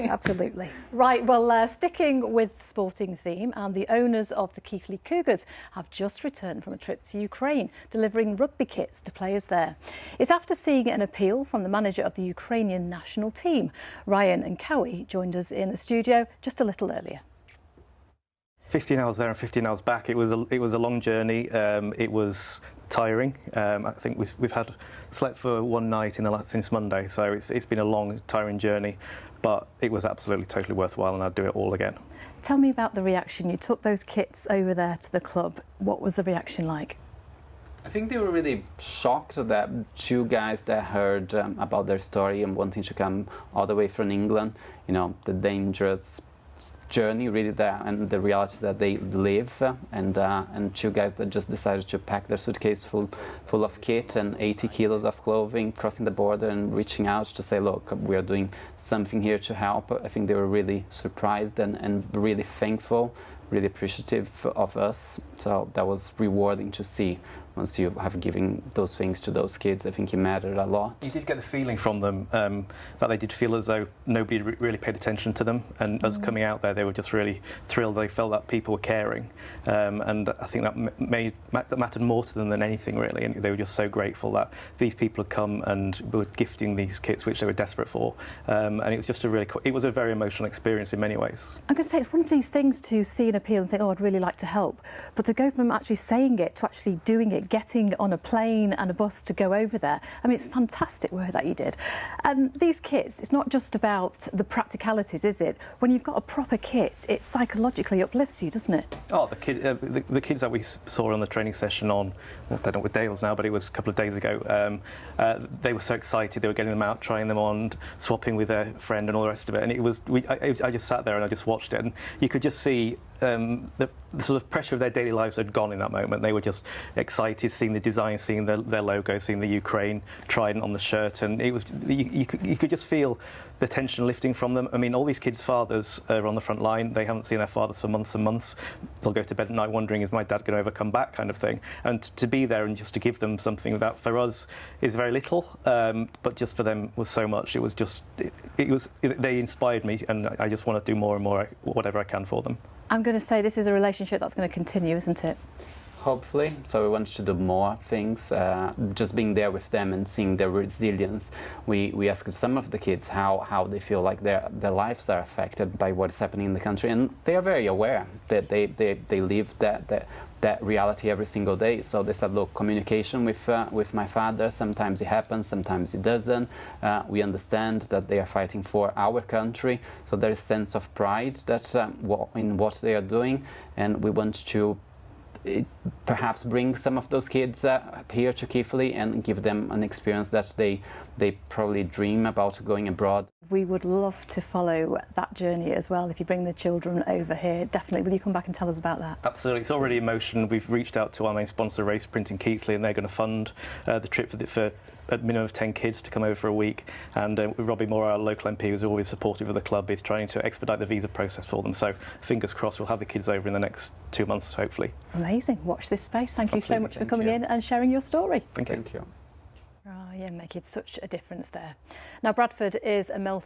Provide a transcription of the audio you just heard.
Absolutely. Right, well, sticking with the sporting theme, and the owners of the Keighley Cougars have just returned from a trip to Ukraine, delivering rugby kits to players there. It's after seeing an appeal from the manager of the Ukrainian national team. Ryan and Kaue joined us in the studio just a little earlier. 15 hours there and 15 hours back. It was a long journey. It was tiring. I think we've slept for one night since Monday, so it's been a long, tiring journey. But it was absolutely totally worthwhile, and I'd do it all again. Tell me about the reaction. You took those kits over there to the club. What was the reaction like? I think they were really shocked that two guys that heard about their story and wanting to come all the way from England, you know, the dangerous journey really there and the reality that they live, and two guys that just decided to pack their suitcase full of kit and 80 kilos of clothing, crossing the border and reaching out to say, look, we are doing something here to help. I think they were really surprised and really thankful, really appreciative of us. So that was rewarding to see. Once you have given those things to those kids, I think it mattered a lot. You did get the feeling from them that they did feel as though nobody really paid attention to them, and us coming out there, they were just really thrilled. They felt that people were caring, and I think that mattered more to them than anything really. And they were just so grateful that these people had come and were gifting these kits, which they were desperate for. And it was just it was a very emotional experience in many ways. I'm going to say it's one of these things to see an appeal and think, oh, I'd really like to help, but to go from actually saying it to actually doing it, getting on a plane and a bus to go over there. I mean, it's fantastic work that you did. And these kits, it's not just about the practicalities, is it? When you've got a proper kit, it psychologically uplifts you, doesn't it? Oh, the kids that we saw on the training session on, I don't know what day it was now, but it was a couple of days ago, they were so excited. They were getting them out, trying them on, swapping with their friend and all the rest of it. And it was, I just sat there and I just watched it, and you could just see the sort of pressure of their daily lives had gone in that moment. They were just excited, seeing the design, seeing their logo, seeing the Ukraine trident on the shirt, and it was you could just feel the tension lifting from them. I mean, all these kids' fathers are on the front line. They haven't seen their fathers for months and months. They'll go to bed at night wondering, is my dad going to ever come back, kind of thing. And to be there and just to give them something that for us is very little, but just for them was so much. It was just, they inspired me, and I just want to do more and more, whatever I can for them. I'm going to say this is a relationship that's going to continue, isn't it? Hopefully. So we want to do more things, just being there with them and seeing their resilience. We asked some of the kids how they feel like their lives are affected by what's happening in the country, and they are very aware that they live that reality every single day. So they said, look, communication with my father, sometimes it happens, sometimes it doesn't. We understand that they are fighting for our country, so there is a sense of pride that in what they are doing, and we want to perhaps bring some of those kids here to Keighley and give them an experience that they probably dream about going abroad. We would love to follow that journey as well if you bring the children over here. Definitely. Will you come back and tell us about that? Absolutely. It's already in motion. We've reached out to our main sponsor, Race Printing Keighley, and they're going to fund the trip for a minimum of 10 kids to come over for a week. And Robbie Moore, our local MP, who's always supportive of the club, is trying to expedite the visa process for them. So fingers crossed we'll have the kids over in the next 2 months, hopefully. Amazing. Watch this space. Thank you so much for Thank coming in and sharing your story. Thank you. Oh, yeah, making such a difference there. Now, Bradford is a melting